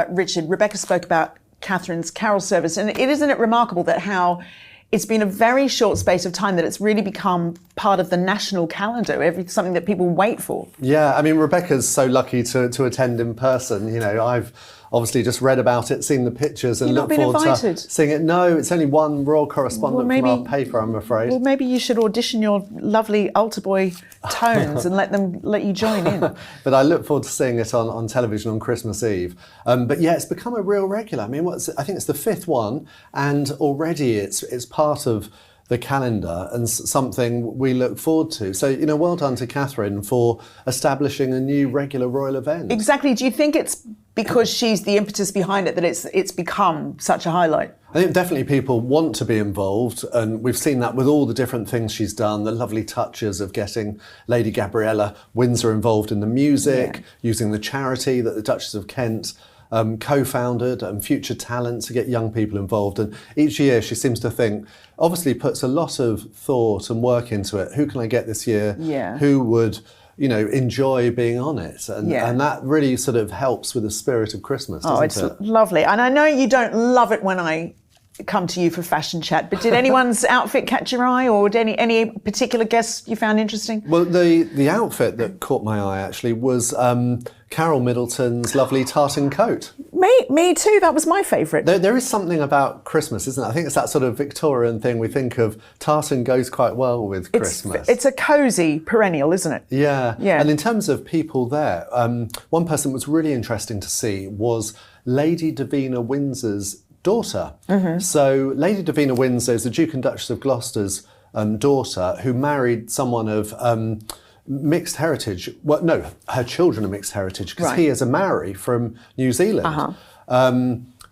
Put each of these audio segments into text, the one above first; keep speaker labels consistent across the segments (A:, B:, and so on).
A: Richard, Rebecca spoke about Catherine's carol service, and isn't it remarkable that how it's been a very short space of time that it's really become part of the national calendar, something that people wait for.
B: Yeah, I mean, Rebecca's so lucky to attend in person. You know, I've obviously just read about it, seen the pictures, and look forward to seeing it. No, it's only one royal correspondent from our paper, I'm afraid.
A: Well, maybe you should audition your lovely altar boy tones and let you join in.
B: But I look forward to seeing it on television on Christmas Eve. But yeah, it's become a real regular. I mean, I think it's the 5th one, and already it's part of the calendar and something we look forward to. So, you know, well done to Catherine for establishing a new regular royal event.
A: Exactly. Do you think it's because she's the impetus behind it that it's become such a highlight?
B: I think definitely people want to be involved, and we've seen that with all the different things she's done, the lovely touches of getting Lady Gabriella Windsor involved in the music, using the charity that the Duchess of Kent co-founded, and Future Talent to get young people involved. And each year she seems to think, obviously puts a lot of thought and work into it. Who can I get this year?
A: Yeah.
B: Who would, you know, enjoy being on it? And that really sort of helps with the spirit of Christmas, doesn't it?
A: Oh, it's lovely. And I know you don't love it when I come to you for fashion chat, but did anyone's outfit catch your eye, or did any particular guests you found interesting?
B: Well, the outfit that caught my eye actually was Carol Middleton's lovely tartan coat.
A: Me too, that was my favourite.
B: There is something about Christmas, isn't it? I think it's that sort of Victorian thing we think of. Tartan goes quite well with Christmas.
A: It's a cosy perennial, isn't it?
B: Yeah. And in terms of people there, one person that was really interesting to see was Lady Davina Windsor's daughter. So Lady Davina Windsor is the Duke and Duchess of Gloucester's daughter, who married someone of mixed heritage. Well, no, her children are mixed heritage, because he is a Maori from New Zealand.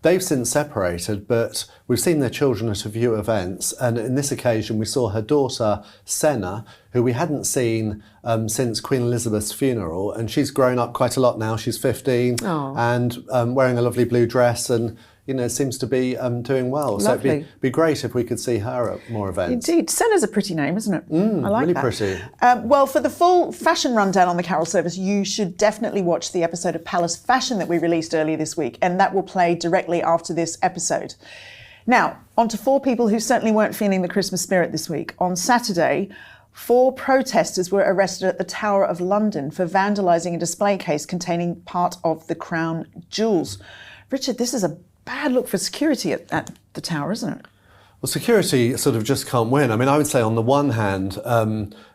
B: They've since separated, but we've seen their children at a few events, and in this occasion we saw her daughter Senna, who we hadn't seen since Queen Elizabeth's funeral, and she's grown up quite a lot now. She's 15 and wearing a lovely blue dress, and you know, seems to be doing well.
A: Lovely.
B: So it'd be great if we could see her at more events.
A: Indeed. Senna's a pretty name, isn't it? I like
B: really
A: that.
B: Pretty.
A: Well, for the full fashion rundown on the Carol service, you should definitely watch the episode of Palace Fashion that we released earlier this week, and that will play directly after this episode. Now, on to 4 people who certainly weren't feeling the Christmas spirit this week. On Saturday, 4 protesters were arrested at the Tower of London for vandalising a display case containing part of the crown jewels. Richard, this is a bad look for security at the Tower, isn't it?
B: Well, security sort of just can't win. I mean, I would say on the one hand,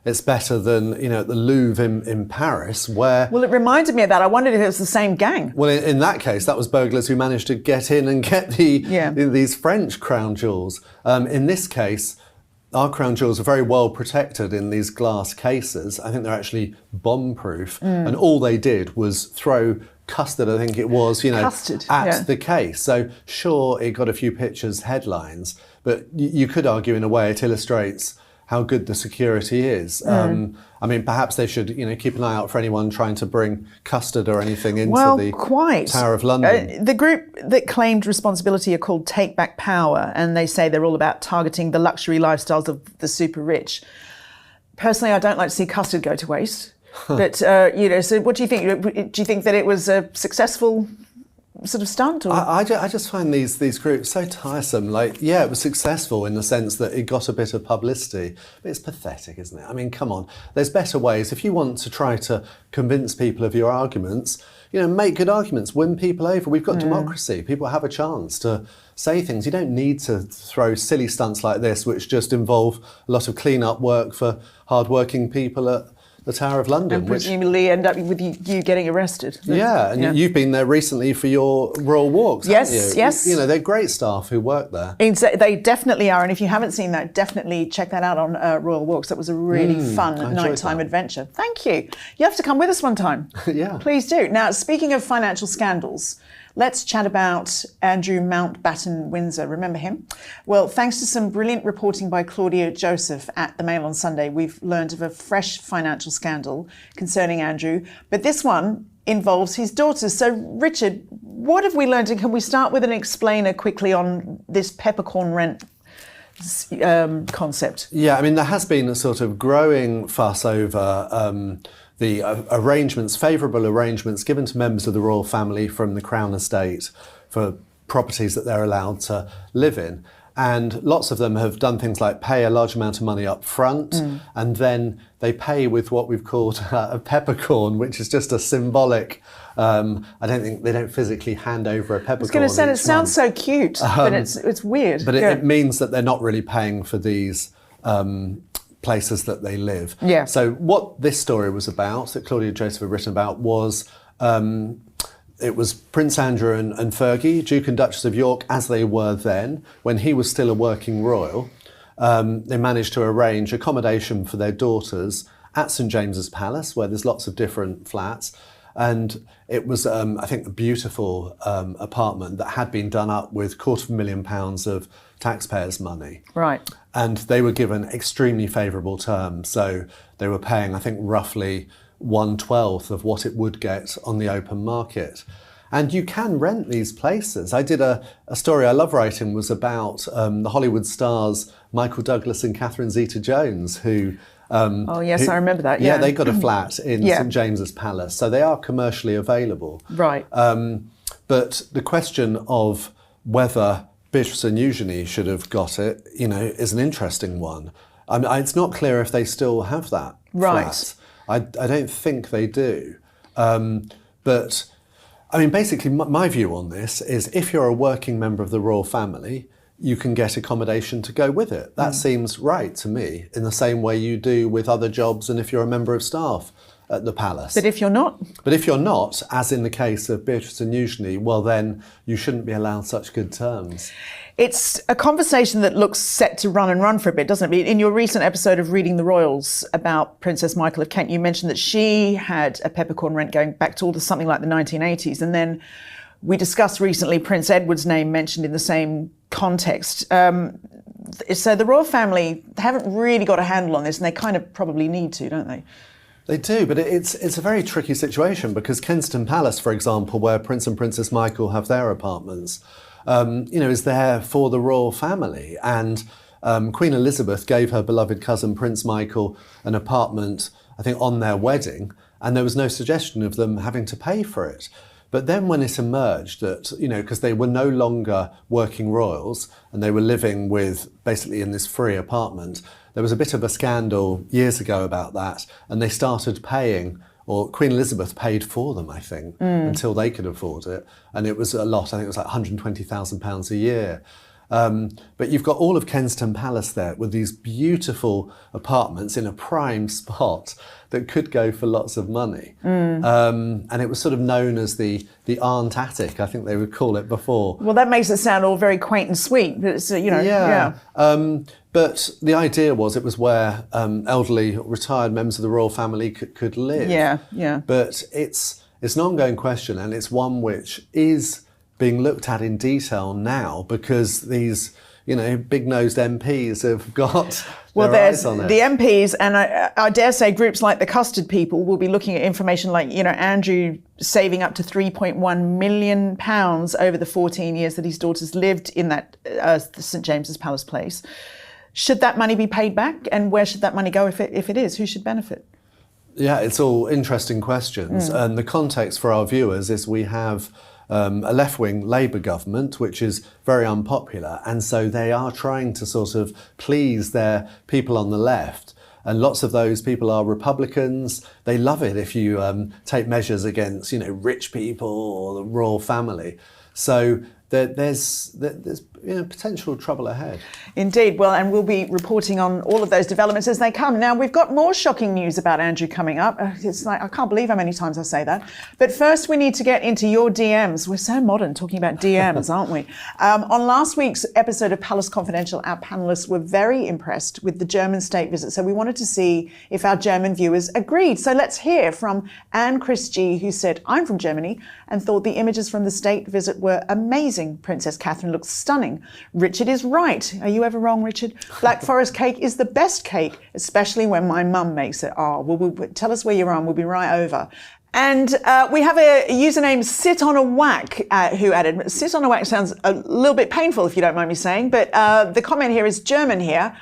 B: it's better than, you know, at the Louvre in Paris, where...
A: Well, it reminded me of that. I wondered if it was the same gang.
B: Well, in that case, that was burglars who managed to get in and get these French crown jewels. In this case, our crown jewels are very well protected in these glass cases. I think they're actually bomb-proof. And all they did was throw custard, I think it was, you know, at the case. So sure, it got a few pictures, headlines, but you could argue in a way it illustrates how good the security is. I mean, perhaps they should, you know, keep an eye out for anyone trying to bring custard or anything into the Tower of London.
A: The group that claimed responsibility are called Take Back Power, and they say they're all about targeting the luxury lifestyles of the super rich. Personally, I don't like to see custard go to waste. But, you know, so what do you think? Do you think that it was a successful sort of stunt? Or?
B: I just find these groups so tiresome. Like, yeah, it was successful in the sense that it got a bit of publicity, but it's pathetic, isn't it? I mean, come on, there's better ways. If you want to try to convince people of your arguments, you know, make good arguments, win people over. We've got democracy. People have a chance to say things. You don't need to throw silly stunts like this, which just involve a lot of clean-up work for hard-working people at the Tower of London.
A: And presumably end up with you getting arrested.
B: Yeah, and you've been there recently for your royal walks, haven't you?
A: Yes.
B: You know, they're great staff who work there.
A: They definitely are, and if you haven't seen that, definitely check that out on Royal Walks. That was a really fun nighttime adventure. Thank you. You have to come with us one time.
B: Yeah.
A: Please do. Now, speaking of financial scandals, let's chat about Andrew Mountbatten Windsor. Remember him? Well, thanks to some brilliant reporting by Claudia Joseph at the Mail on Sunday, we've learned of a fresh financial scandal concerning Andrew. But this one involves his daughters. So, Richard, what have we learned? And can we start with an explainer quickly on this peppercorn rent concept?
B: Yeah, I mean, there has been a sort of growing fuss over the arrangements, favourable arrangements given to members of the royal family from the Crown estate for properties that they're allowed to live in. And lots of them have done things like pay a large amount of money up front, and then they pay with what we've called a peppercorn, which is just a symbolic. I don't think they don't physically hand over a peppercorn. I was
A: going to say, it sounds so cute, but it's weird.
B: But it means that they're not really paying for these places that they live.
A: Yeah.
B: So what this story was about, that Claudia and Joseph have written about, was it was Prince Andrew and Fergie, Duke and Duchess of York, as they were then, when he was still a working royal. They managed to arrange accommodation for their daughters at St James's Palace, where there's lots of different flats. And it was, I think, a beautiful apartment that had been done up with £250,000 of taxpayers' money.
A: Right.
B: And they were given extremely favourable terms. So they were paying, I think, roughly 1/12 of what it would get on the open market. And you can rent these places. I did a story I love writing was about the Hollywood stars Michael Douglas and Catherine Zeta-Jones, who...
A: I remember that, yeah.
B: Yeah, they got a flat in St James's Palace, so they are commercially available.
A: Right.
B: But the question of whether Beatrice and Eugenie should have got it, is an interesting one. It's not clear if they still have that flat. I don't think they do. But, basically, my view on this is if you're a working member of the royal family, you can get accommodation to go with it. That seems right to me, in the same way you do with other jobs and if you're a member of staff at the palace.
A: But if you're not?
B: But if you're not, as in the case of Beatrice and Eugenie, well then you shouldn't be allowed such good terms.
A: It's a conversation that looks set to run for a bit, doesn't it? In your recent episode of Reading the Royals about Princess Markle of Kent, you mentioned that she had a peppercorn rent going back to something like the 1980s. And then we discussed recently Prince Edward's name mentioned in the same context. So the royal family haven't really got a handle on this, and they kind of probably need to, don't they?
B: They do, but it's a very tricky situation because Kensington Palace, for example, where Prince and Princess Michael have their apartments, is there for the royal family. And Queen Elizabeth gave her beloved cousin Prince Michael an apartment, I think, on their wedding, and there was no suggestion of them having to pay for it. But then when it emerged that, because they were no longer working royals and they were living basically in this free apartment, there was a bit of a scandal years ago about that, and they started paying, or Queen Elizabeth paid for them, I think, until they could afford it. And it was a lot, I think it was like £120,000 a year. But you've got all of Kensington Palace there with these beautiful apartments in a prime spot that could go for lots of money. And it was sort of known as the aunt attic, I think they would call it before.
A: Well, that makes it sound all very quaint and sweet, but it's,
B: Yeah. But the idea was it was where elderly retired members of the royal family could live.
A: Yeah.
B: But it's an ongoing question, and it's one which is being looked at in detail now because these, big-nosed MPs have got their eyes on it.
A: The MPs, and I dare say groups like the Custard People will be looking at information like, Andrew saving up to £3.1 million over the 14 years that his daughters lived in that St James's Palace place. Should that money be paid back? And where should that money go if it is? Who should benefit?
B: Yeah, it's all interesting questions. And the context for our viewers is we have a left-wing Labour government, which is very unpopular. And so they are trying to sort of please their people on the left. And lots of those people are Republicans. They love it if you take measures against, rich people or the royal family. So there's potential trouble ahead.
A: Indeed. Well, and we'll be reporting on all of those developments as they come. Now, we've got more shocking news about Andrew coming up. It's like, I can't believe how many times I say that. But first, we need to get into your DMs. We're so modern talking about DMs, aren't we? On last week's episode of Palace Confidential, our panellists were very impressed with the German state visit. So we wanted to see if our German viewers agreed. So let's hear from Anne Chris G, who said, I'm from Germany and thought the images from the state visit were amazing. Princess Catherine looks stunning. Richard is right. Are you ever wrong, Richard? Black Forest cake is the best cake, especially when my mum makes it. Well, tell us where you're on. We'll be right over. And we have a username, Sit on a Whack, who added, Sit on a Whack sounds a little bit painful, if you don't mind me saying, but the comment here is German here.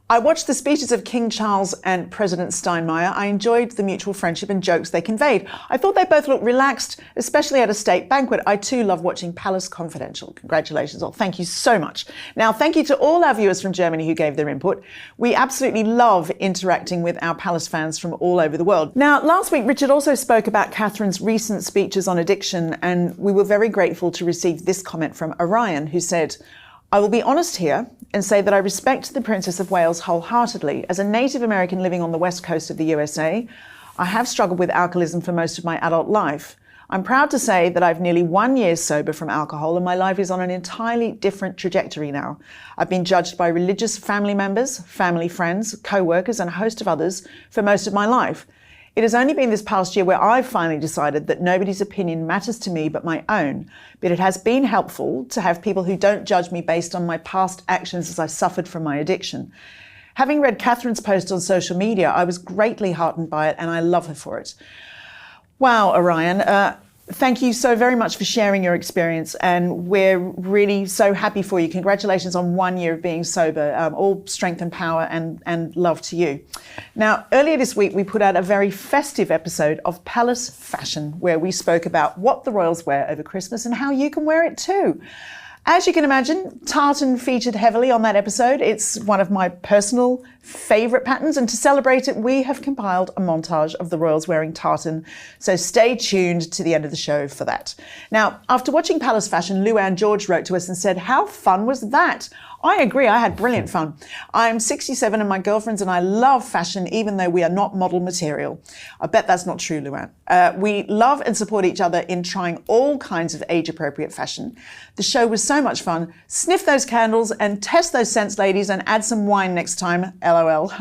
A: I watched the speeches of King Charles and President Steinmeier. I enjoyed the mutual friendship and jokes they conveyed. I thought they both looked relaxed, especially at a state banquet. I too love watching Palace Confidential. Congratulations all. Thank you so much. Now, thank you to all our viewers from Germany who gave their input. We absolutely love interacting with our Palace fans from all over the world. Now, last week, Richard also spoke about Catherine's recent speeches on addiction, and we were very grateful to receive this comment from Orion, who said, I will be honest here and say that I respect the Princess of Wales wholeheartedly. As a Native American living on the west coast of the USA, I have struggled with alcoholism for most of my adult life. I'm proud to say that I've nearly 1 year sober from alcohol and my life is on an entirely different trajectory now. I've been judged by religious family members, family friends, co-workers and a host of others for most of my life. It has only been this past year where I've finally decided that nobody's opinion matters to me but my own. But it has been helpful to have people who don't judge me based on my past actions as I suffered from my addiction. Having read Catherine's post on social media, I was greatly heartened by it and I love her for it. Wow, Orion. Thank you so very much for sharing your experience, and we're really so happy for you. Congratulations on 1 year of being sober. All strength and power and love to you. Now, earlier this week, we put out a very festive episode of Palace Fashion, where we spoke about what the royals wear over Christmas and how you can wear it too. As you can imagine, tartan featured heavily on that episode. It's one of my personal favourite patterns, and to celebrate it, we have compiled a montage of the royals wearing tartan, so stay tuned to the end of the show for that. Now, after watching Palace Fashion, Luann George wrote to us and said, how fun was that? I agree, I had brilliant fun. I'm 67 and my girlfriends and I love fashion, even though we are not model material. I bet that's not true, Luann. We love and support each other in trying all kinds of age-appropriate fashion. The show was so much fun. Sniff those candles and test those scents, ladies, and add some wine next time, LOL.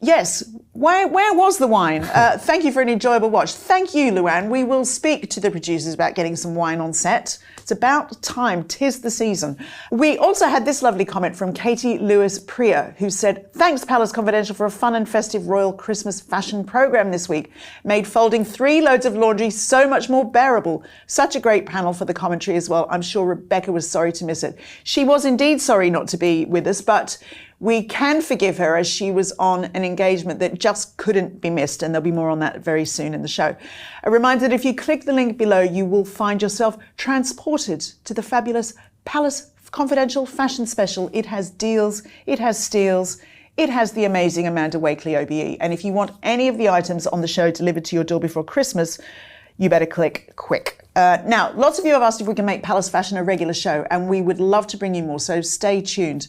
A: Yes, where was the wine? Thank you for an enjoyable watch. Thank you, Luann. We will speak to the producers about getting some wine on set. It's about time. 'Tis the season. We also had this lovely comment from Katie Lewis Priya, who said, thanks, Palace Confidential, for a fun and festive royal Christmas fashion program this week. Made folding 3 loads of laundry so much more bearable. Such a great panel for the commentary as well. I'm sure Rebecca was sorry to miss it. She was indeed sorry not to be with us, but we can forgive her as she was on an engagement that just couldn't be missed, and there'll be more on that very soon in the show. A reminder that if you click the link below, you will find yourself transported to the fabulous Palace Confidential Fashion Special. It has deals, it has steals, it has the amazing Amanda Wakely OBE. And if you want any of the items on the show delivered to your door before Christmas, you better click quick. Now, lots of you have asked if we can make Palace Fashion a regular show, and we would love to bring you more, so stay tuned.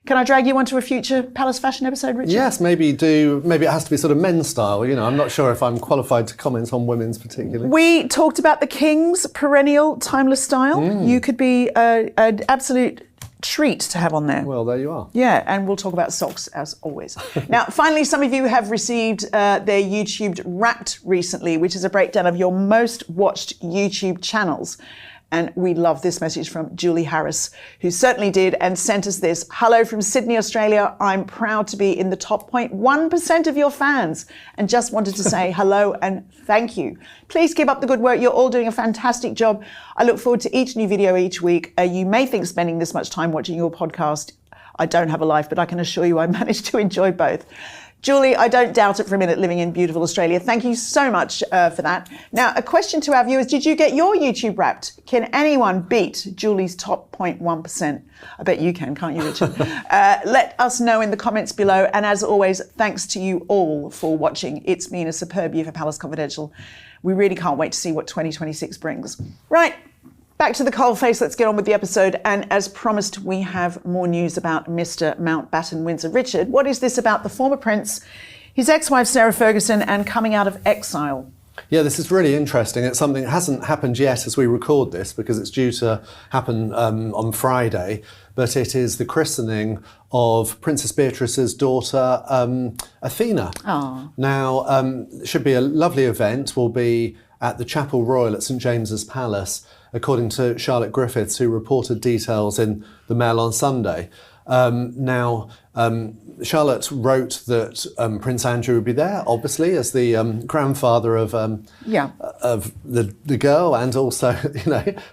A: Can I drag you onto a future Palace Fashion episode, Richard? Yes,
B: maybe it has to be sort of men's style. You know, I'm not sure if I'm qualified to comment on women's particularly.
A: We talked about the King's perennial timeless style. You could be an absolute treat to have on there.
B: Well, there you are.
A: Yeah, and we'll talk about socks as always. Now, finally, some of you have received their YouTube Wrapped recently, which is a breakdown of your most watched YouTube channels. And we love this message from Julie Harris, who certainly did and sent us this. Hello from Sydney, Australia. I'm proud to be in the top 0.1% of your fans and just wanted to say hello and thank you. Please keep up the good work. You're all doing a fantastic job. I look forward to each new video each week. You may think spending this much time watching your podcast, I don't have a life, but I can assure you I managed to enjoy both. Julie, I don't doubt it for a minute, living in beautiful Australia. Thank you so much for that. Now, a question to our viewers. Did you get your YouTube Wrapped? Can anyone beat Julie's top 0.1%? I bet you can, can't you, Richard? Let us know in the comments below. And as always, thanks to you all for watching. It's been a superb year for Palace Confidential. We really can't wait to see what 2026 brings. Right. Back to the coalface, let's get on with the episode. And as promised, we have more news about Mr. Mountbatten Windsor. Richard, what is this about the former prince, his ex-wife Sarah Ferguson, and coming out of exile?
B: Yeah, this is really interesting. It's something that hasn't happened yet as we record this because it's due to happen on Friday. But it is the christening of Princess Beatrice's daughter, Athena.
A: Aww.
B: Now, it should be a lovely event. Will be at the Chapel Royal at St James's Palace, according to Charlotte Griffiths, who reported details in the Mail on Sunday. Charlotte wrote that Prince Andrew would be there, obviously, as the grandfather of the girl and also,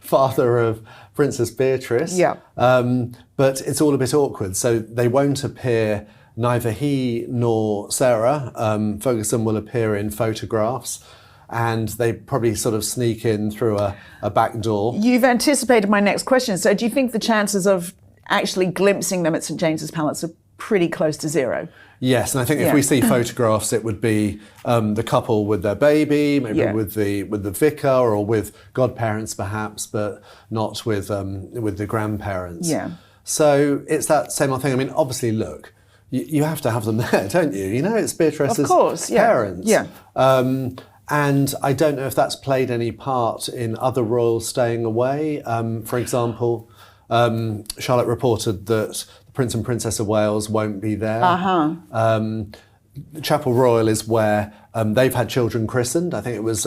B: father of Princess Beatrice.
A: Yeah.
B: But it's all a bit awkward, so they won't appear neither he nor Sarah Ferguson will appear in photographs, and they probably sort of sneak in through a back door.
A: You've anticipated my next question. So do you think the chances of actually glimpsing them at St James's Palace are pretty close to zero?
B: Yes, and I think if we see photographs, it would be the couple with their baby, maybe with the vicar or with godparents perhaps, but not with the grandparents.
A: Yeah.
B: So it's that same old thing. I mean, obviously, look, you have to have them there, don't you? You know, it's Beatrice's parents.
A: Yeah.
B: And I don't know if that's played any part in other royals staying away. For example, Charlotte reported that the Prince and Princess of Wales won't be there. Chapel Royal is where they've had children christened. I think it was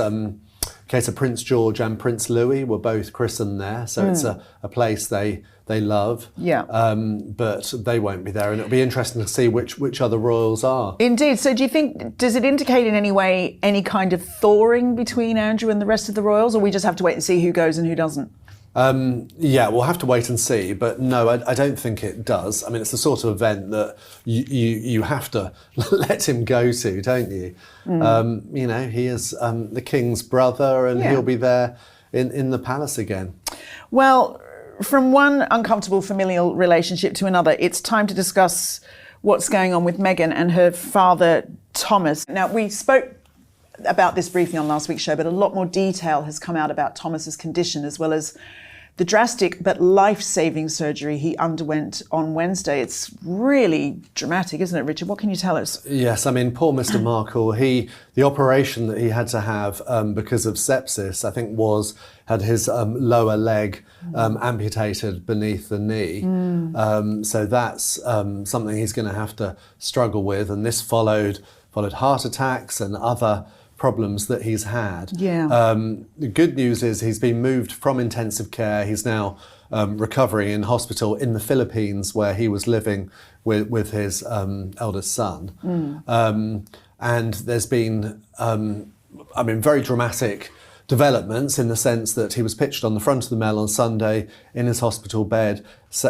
B: case of Prince George and Prince Louis were both christened there. So it's a place they love.
A: Yeah.
B: But they won't be there, and it'll be interesting to see which other royals are.
A: Indeed. So do you think, does it indicate in any way any kind of thawing between Andrew and the rest of the royals, or we just have to wait and see who goes and who doesn't?
B: Yeah, we'll have to wait and see, but no, I don't think it does. I mean, it's the sort of event that you have to let him go to, don't you? You know, he is the king's brother, and he'll be there in the palace again.
A: Well, from one uncomfortable familial relationship to another, it's time to discuss what's going on with Meghan and her father, Thomas. Now, we spoke about this briefly on last week's show, but a lot more detail has come out about Thomas's condition, as well as the drastic but life-saving surgery he underwent on Wednesday. It's really dramatic, isn't it, Richard? What can you tell us?
B: Yes, I mean, poor Mr. Markle, the operation that he had to have because of sepsis, I think had his lower leg amputated beneath the knee. So that's something he's going to have to struggle with. And this followed heart attacks and other problems that he's had. The good news is he's been moved from intensive care. He's now recovering in hospital in the Philippines, where he was living with his eldest son. And there's been, very dramatic developments in the sense that he was pictured on the front of the Mail on Sunday in his hospital bed,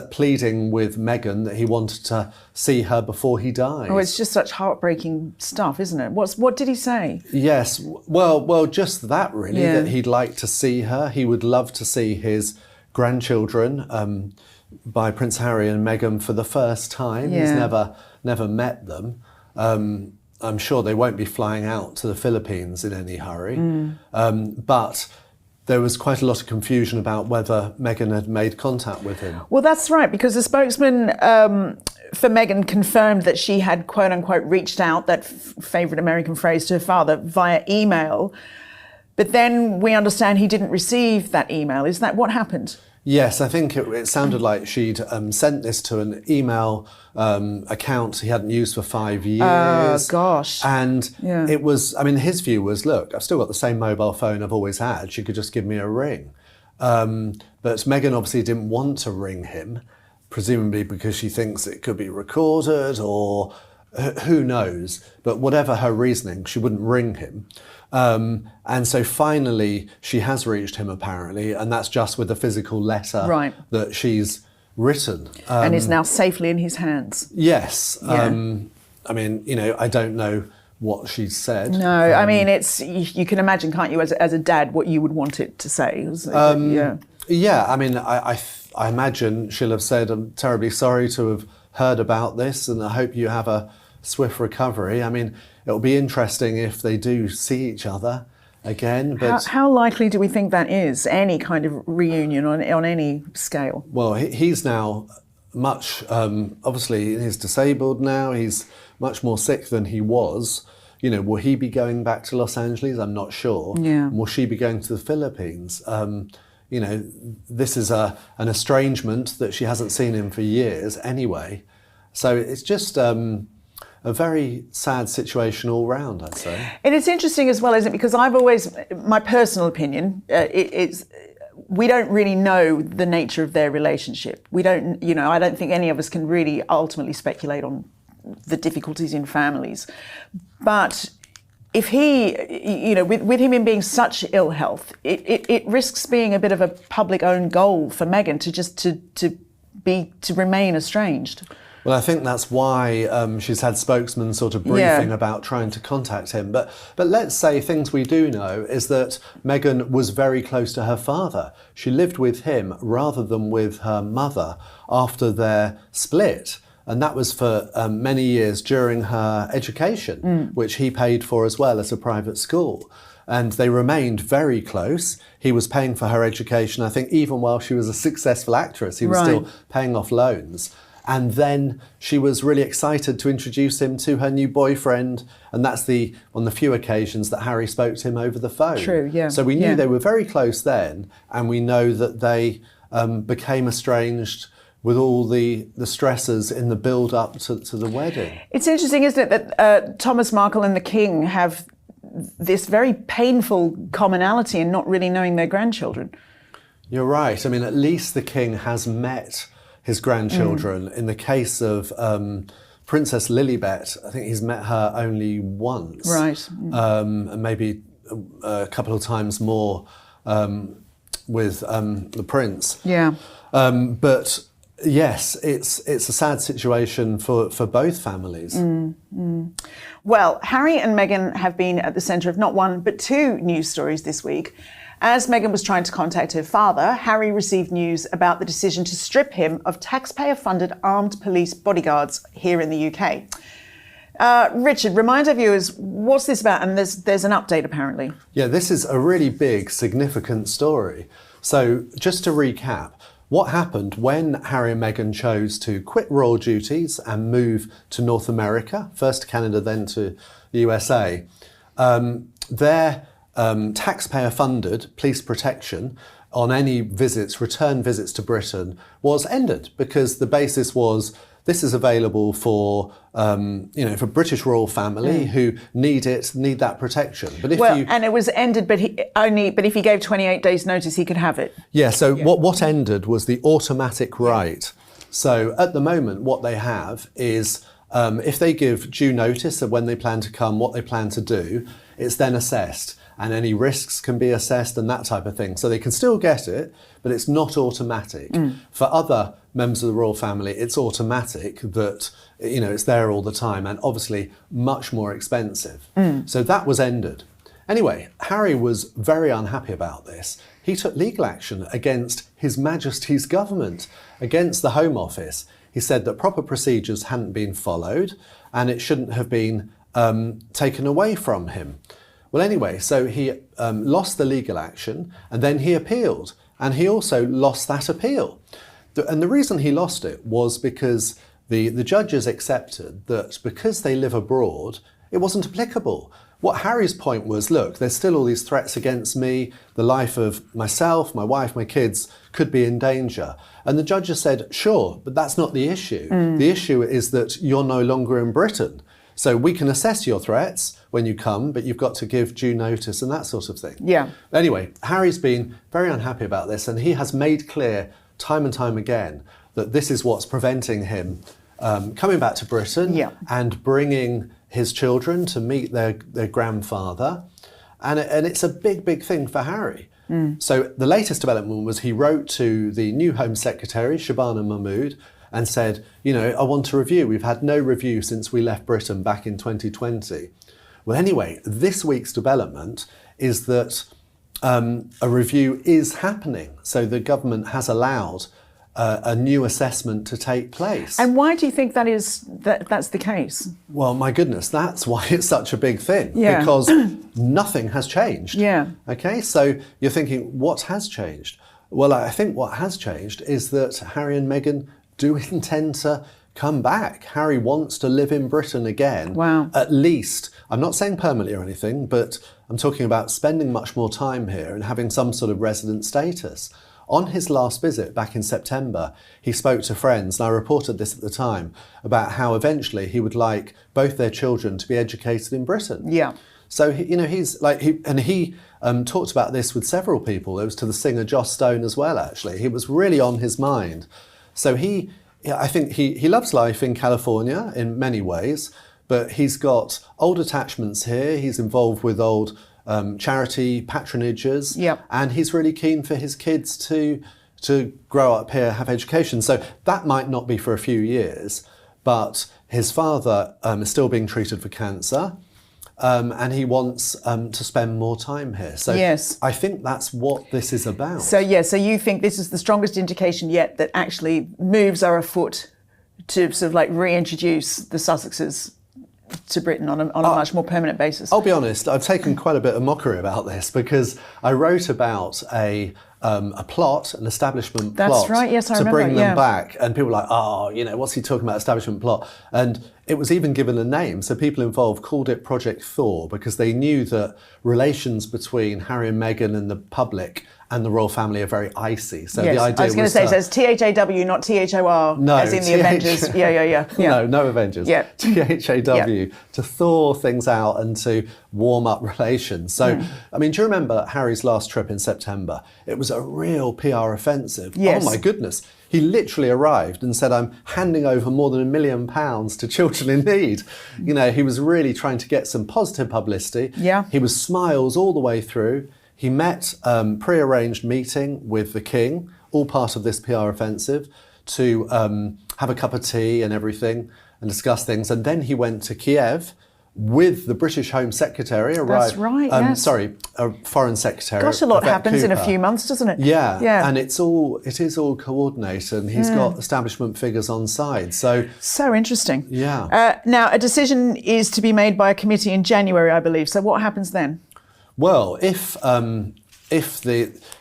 B: pleading with Meghan that he wanted to see her before he died.
A: Oh, it's just such heartbreaking stuff, isn't it? What did he say?
B: Yes, well, just that really, that he'd like to see her. He would love to see his grandchildren by Prince Harry and Meghan for the first time. He's never met them. I'm sure they won't be flying out to the Philippines in any hurry. But there was quite a lot of confusion about whether Meghan had made contact with him.
A: Well, that's right, because the spokesman for Meghan confirmed that she had, quote unquote, reached out, that favourite American phrase, to her father via email. But then we understand he didn't receive that email. Is that what happened?
B: Yes, I think it sounded like she'd sent this to an email account he hadn't used for 5 years.
A: Oh, gosh.
B: And it was, his view was, look, I've still got the same mobile phone I've always had. She could just give me a ring. But Meghan obviously didn't want to ring him, presumably because she thinks it could be recorded, or who knows. But whatever her reasoning, she wouldn't ring him. And so finally she has reached him, apparently, and that's just with a physical letter that she's written.
A: And is now safely in his hands.
B: Yes. I don't know what she said.
A: No, it's, you can imagine, can't you, as a dad, what you would want it to say.
B: I imagine she'll have said, I'm terribly sorry to have heard about this, and I hope you have a swift recovery. It'll be interesting if they do see each other again. But
A: how likely do we think that is, any kind of reunion on any scale?
B: Well, he's now much, obviously he's disabled now, he's much more sick than he was. Will he be going back to Los Angeles? I'm not sure. Will she be going to the Philippines? This is an estrangement that she hasn't seen him for years anyway. So it's just a very sad situation all round, I'd say. And
A: it's interesting as well, isn't it? Because I've always, my personal opinion, we don't really know the nature of their relationship. We don't, I don't think any of us can really ultimately speculate on the difficulties in families. But if he, with him in being such ill health, it risks being a bit of a public owned goal for Meghan to remain estranged.
B: Well, I think that's why she's had spokesmen sort of briefing about trying to contact him. But let's say things we do know is that Meghan was very close to her father. She lived with him rather than with her mother after their split. And that was for many years during her education, which he paid for as well as a private school. And they remained very close. He was paying for her education, I think, even while she was a successful actress. He was still paying off loans. And then she was really excited to introduce him to her new boyfriend. And that's on the few occasions that Harry spoke to him over the phone.
A: True, yeah.
B: So we knew they were very close then. And we know that they became estranged with all the stresses in the build-up to the wedding.
A: It's interesting, isn't it, that Thomas Markle and the King have this very painful commonality in not really knowing their grandchildren.
B: You're right. I mean, at least the King has met his grandchildren. In the case of Princess Lilibet, I think he's met her only once.
A: Right.
B: And maybe a couple of times more with the Prince.
A: Yeah.
B: But yes, it's a sad situation for both families.
A: Well, Harry and Meghan have been at the centre of not one, but two news stories this week. As Meghan was trying to contact her father, Harry received news about the decision to strip him of taxpayer-funded armed police bodyguards here in the UK. Richard, remind our viewers, what's this about? And there's an update, apparently.
B: Yeah, this is a really big, significant story. So just to recap, what happened when Harry and Meghan chose to quit royal duties and move to North America, first to Canada, then to the USA, their taxpayer-funded police protection on any return visits to Britain was ended because the basis was this is available for for British royal family who need that protection. But
A: and it was ended, but if he gave 28 days notice, he could have it.
B: Yeah. So what ended was the automatic right. So at the moment, what they have is if they give due notice of when they plan to come, what they plan to do, it's then assessed. And any risks can be assessed and that type of thing. So they can still get it, but it's not automatic. For other members of the royal family, it's automatic that, it's there all the time and obviously much more expensive. So that was ended. Anyway, Harry was very unhappy about this. He took legal action against His Majesty's government, against the Home Office. He said that proper procedures hadn't been followed and it shouldn't have been taken away from him. Well, anyway, so he lost the legal action and then he appealed and he also lost that appeal. And the reason he lost it was because the judges accepted that because they live abroad, it wasn't applicable. What Harry's point was, look, there's still all these threats against me, the life of myself, my wife, my kids could be in danger. And the judges said, sure, but that's not the issue. The issue is that you're no longer in Britain. So we can assess your threats when you come, but you've got to give due notice and that sort of thing. Yeah. Anyway, Harry's been very unhappy about this and he has made clear time and time again that this is what's preventing him coming back to Britain and bringing his children to meet their grandfather. And it's a big, big thing for Harry. So the latest development was he wrote to the new Home Secretary, Shabana Mahmood, and said, I want a review. We've had no review since we left Britain back in 2020. Well, anyway, this week's development is that a review is happening. So the government has allowed a new assessment to take place.
A: And why do you think that's the case?
B: Well, my goodness, that's why it's such a big thing. Because nothing has changed. Okay, so you're thinking, what has changed? Well, I think what has changed is that Harry and Meghan do intend to come back. Harry wants to live in Britain again.
A: Wow.
B: At least, I'm not saying permanently or anything, but I'm talking about spending much more time here and having some sort of resident status. On his last visit back in September, he spoke to friends, and I reported this at the time, about how eventually he would like both their children to be educated in Britain. So, he talked about this with several people. It was to the singer Joss Stone as well, actually. It was really on his mind. So I think he loves life in California in many ways, but he's got old attachments here. He's involved with old charity patronages, and he's really keen for his kids to grow up here, have education. So that might not be for a few years, but his father is still being treated for cancer. And he wants to spend more time here. So
A: yes.
B: I think that's what this is about.
A: So you think this is the strongest indication yet that actually moves are afoot to sort of like reintroduce the Sussexes to Britain on a much more permanent basis?
B: I'll be honest, I've taken quite a bit of mockery about this because I wrote about a plot, an establishment
A: That's
B: plot,
A: right. Yes, I
B: to
A: remember,
B: bring them back, and people were like, what's he talking about, establishment plot? And it was even given a name, so people involved called it Project Thor because they knew that relations between Harry and Meghan and the public and the royal family are very icy. So
A: yes.
B: the idea
A: I was going to say, so it's THAW, not THOR,
B: no,
A: as in the Avengers. Yeah.
B: No Avengers.
A: Yeah.
B: THAW, to thaw things out and to warm up relations. So, I mean, do you remember Harry's last trip in September? It was a real PR offensive.
A: Yes.
B: Oh my goodness. He literally arrived and said, I'm handing over more than £1 million to children in need. You know, he was really trying to get some positive publicity.
A: Yeah.
B: He was smiles all the way through. He met pre-arranged meeting with the King, all part of this PR offensive, to have a cup of tea and everything and discuss things. And then he went to Kiev with the British Home Secretary.
A: That's right, yes.
B: Foreign Secretary.
A: Gosh, a lot
B: Yvette
A: happens in a
B: Cooper.
A: few months, doesn't it?
B: Yeah. And it is all coordinated, and he's got establishment figures on side. So
A: interesting.
B: Yeah.
A: Now, a decision is to be made by a committee in January, I believe. So what happens then?
B: Well, if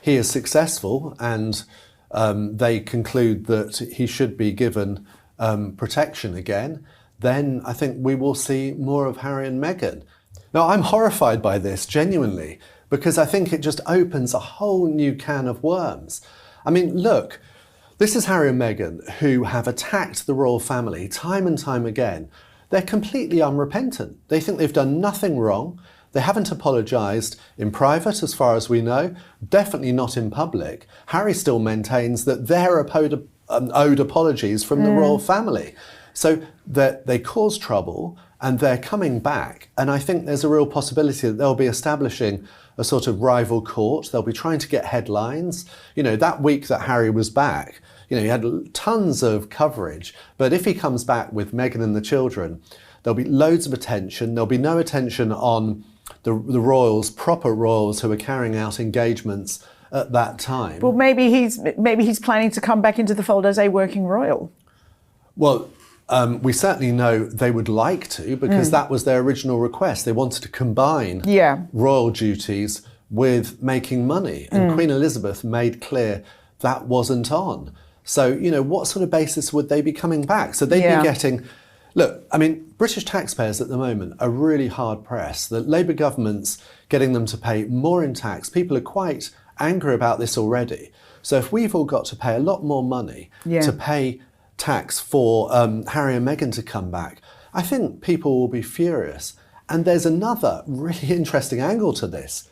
B: he is successful and they conclude that he should be given protection again, then I think we will see more of Harry and Meghan. Now, I'm horrified by this, genuinely, because I think it just opens a whole new can of worms. I mean, look, this is Harry and Meghan who have attacked the royal family time and time again. They're completely unrepentant. They think they've done nothing wrong. They haven't apologised in private, as far as we know, definitely not in public. Harry still maintains that they're owed apologies from the royal family. So that they cause trouble and they're coming back. And I think there's a real possibility that they'll be establishing a sort of rival court. They'll be trying to get headlines. You know, that week that Harry was back, he had tons of coverage. But if he comes back with Meghan and the children, there'll be loads of attention. There'll be no attention on the royals, proper royals who are carrying out engagements at that time.
A: Well, maybe he's planning to come back into the fold as a working royal.
B: Well, we certainly know they would like to, because that was their original request. They wanted to combine royal duties with making money. And Queen Elizabeth made clear that wasn't on. So, what sort of basis would they be coming back? So they'd be getting... Look, I mean, British taxpayers at the moment are really hard pressed. The Labour government's getting them to pay more in tax. People are quite angry about this already. So if we've all got to pay a lot more money to pay tax for Harry and Meghan to come back, I think people will be furious. And there's another really interesting angle to this.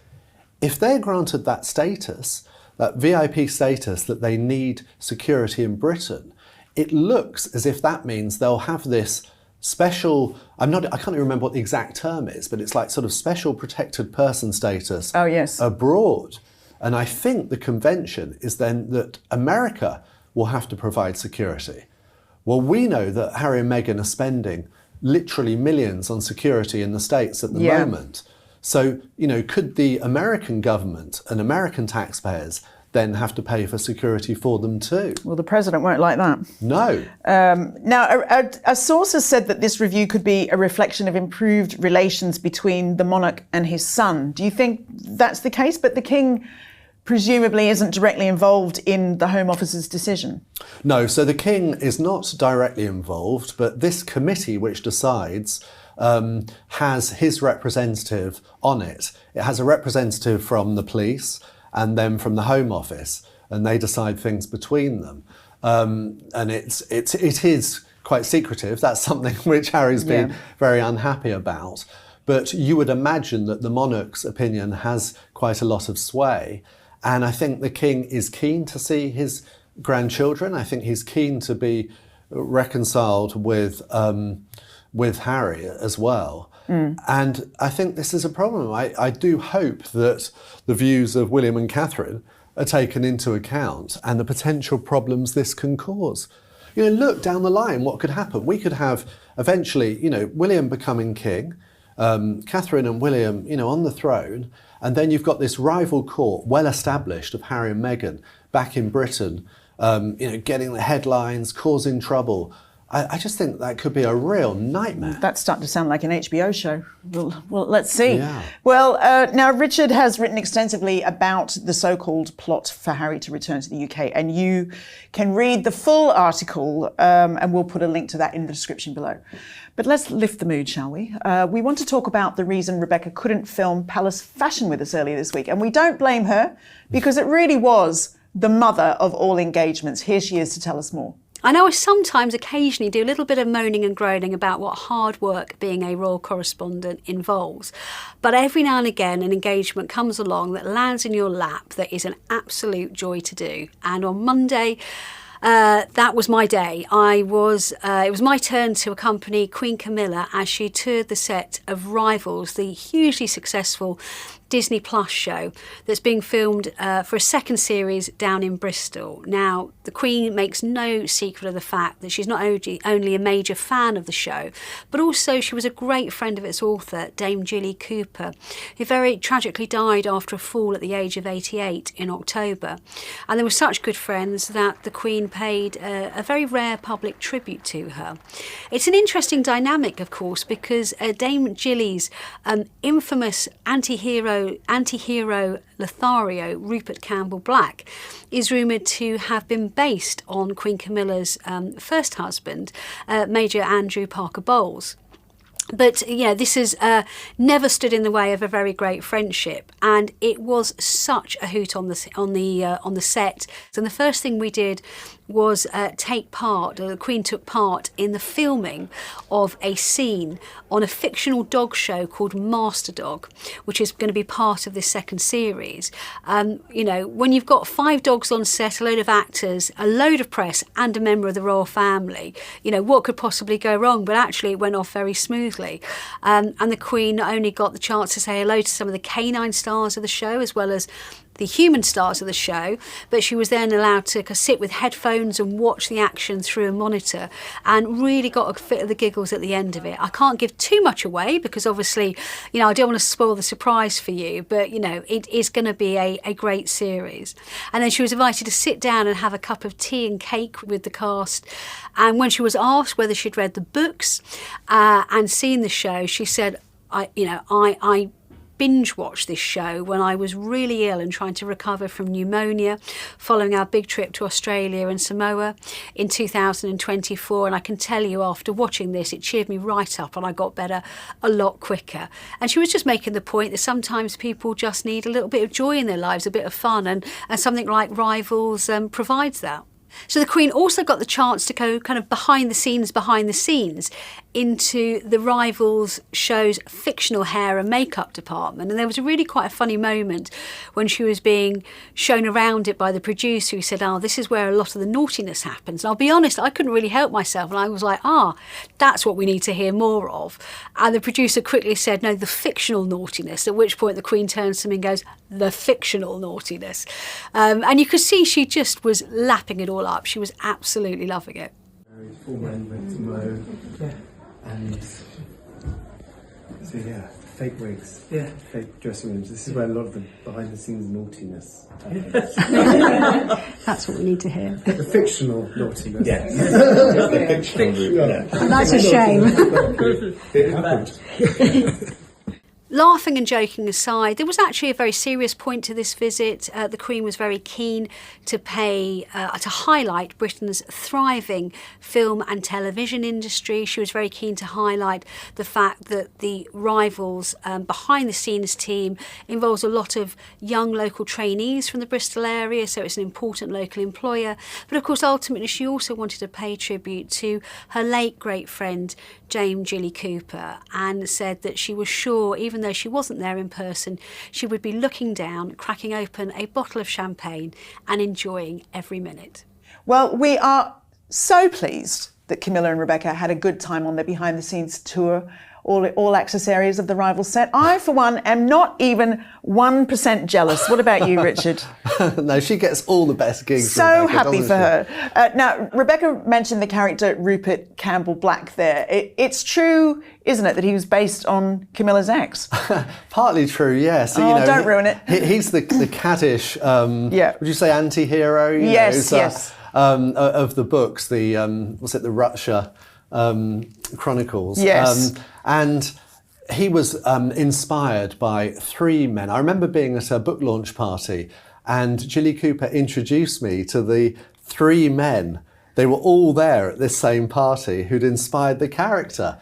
B: If they're granted that status, that VIP status that they need security in Britain, it looks as if that means they'll have this special, I can't even remember what the exact term is, but it's like sort of special protected person status abroad. And I think the convention is then that America will have to provide security. Well, we know that Harry and Meghan are spending literally millions on security in the States at the moment. So, could the American government and American taxpayers then have to pay for security for them too?
A: Well, the president won't like that.
B: No.
A: Now, a source has said that this review could be a reflection of improved relations between the monarch and his son. Do you think that's the case? But the king presumably isn't directly involved in the Home Office's decision.
B: No, so the king is not directly involved, but this committee which decides has his representative on it. It has a representative from the police and then from the Home Office, and they decide things between them. And it is quite secretive. That's something which Harry's been very unhappy about. But you would imagine that the monarch's opinion has quite a lot of sway. And I think the king is keen to see his grandchildren. I think he's keen to be reconciled with Harry as well. And I think this is a problem. I do hope that the views of William and Catherine are taken into account and the potential problems this can cause. look down the line, what could happen? We could have eventually, William becoming king, Catherine and William, on the throne, and then you've got this rival court, well established, of Harry and Meghan back in Britain, getting the headlines, causing trouble. I just think that could be a real nightmare.
A: That's starting to sound like an HBO show. Well, let's see.
B: Yeah.
A: Well, now Richard has written extensively about the so-called plot for Harry to return to the UK, and you can read the full article, and we'll put a link to that in the description below. But let's lift the mood, shall we? We want to talk about the reason Rebecca couldn't film Palace Fashion with us earlier this week, and we don't blame her, because it really was the mother of all engagements. Here she is to tell us more.
C: I know I sometimes occasionally do a little bit of moaning and groaning about what hard work being a royal correspondent involves. But every now and again an engagement comes along that lands in your lap that is an absolute joy to do. And on Monday, that was my day. It was my turn to accompany Queen Camilla as she toured the set of Rivals, the hugely successful Disney Plus show that's being filmed for a second series down in Bristol. Now, the Queen makes no secret of the fact that she's not only a major fan of the show, but also she was a great friend of its author, Dame Julie Cooper, who very tragically died after a fall at the age of 88 in October. And they were such good friends that the Queen paid a very rare public tribute to her. It's an interesting dynamic, of course, because Dame Julie's infamous anti-hero Lothario, Rupert Campbell Black, is rumoured to have been based on Queen Camilla's first husband, Major Andrew Parker Bowles. But yeah, this has never stood in the way of a very great friendship, and it was such a hoot on the set. And the first thing we did was the Queen took part in the filming of a scene on a fictional dog show called Master Dog, which is going to be part of this second series. When you've got 5 dogs on set, a load of actors, a load of press, and a member of the royal family, what could possibly go wrong? But actually, it went off very smoothly. And the Queen not only got the chance to say hello to some of the canine stars of the show, as well as the human stars of the show, but she was then allowed to sit with headphones and watch the action through a monitor, and really got a fit of the giggles at the end of it. I can't give too much away because obviously, I don't want to spoil the surprise for you, but it is going to be a great series. And then she was invited to sit down and have a cup of tea and cake with the cast. And when she was asked whether she'd read the books and seen the show, she said, I binge watched this show when I was really ill and trying to recover from pneumonia following our big trip to Australia and Samoa in 2024, and I can tell you after watching this it cheered me right up and I got better a lot quicker. And she was just making the point that sometimes people just need a little bit of joy in their lives, a bit of fun, and something like Rivals provides that. So the Queen also got the chance to go kind of behind the scenes into the Rivals show's fictional hair and makeup department. And there was quite a funny moment when she was being shown around it by the producer, who said, this is where a lot of the naughtiness happens. And I'll be honest, I couldn't really help myself. And I was like, that's what we need to hear more of. And the producer quickly said, no, the fictional naughtiness, at which point the Queen turns to me and goes, the fictional naughtiness. And you could see she just was lapping it all up. She was absolutely loving it.
D: Full men went to mow. Yeah. And so fake wigs, fake dressing rooms. This is where a lot of the behind the scenes naughtiness happens.
C: That's what we need to hear.
D: The fictional naughtiness.
E: Yes. The fictional.
C: And that's a shame.
D: It happened.
C: Laughing and joking aside, there was actually a very serious point to this visit. The Queen was very keen to highlight Britain's thriving film and television industry. She was very keen to highlight the fact that the Rivals behind-the-scenes team involves a lot of young local trainees from the Bristol area, so it's an important local employer. But of course, ultimately, she also wanted to pay tribute to her late great friend, Dame Julie Cooper, and said that she was sure, even though she wasn't there in person, she would be looking down, cracking open a bottle of champagne and enjoying every minute.
A: Well, we are so pleased that Camilla and Rebecca had a good time on their behind-the-scenes tour. all access areas of the rival set. I, for one, am not even 1% jealous. What about you, Richard?
B: No, she gets all the best gigs.
A: So
B: Rebecca,
A: happy for
B: doesn't she?
A: her. Now, Rebecca mentioned the character Rupert Campbell Black there. It's true, isn't it, that he was based on Camilla's ex?
B: Partly true, yes. So,
A: Don't ruin it.
B: He's the caddish, would you say anti-hero?
A: Yes, yes.
B: Of the books, the Rutshire Chronicles.
A: Yes.
B: And he was inspired by three men. I remember being at a book launch party and Jilly Cooper introduced me to the three men. They were all there at this same party who'd inspired the character.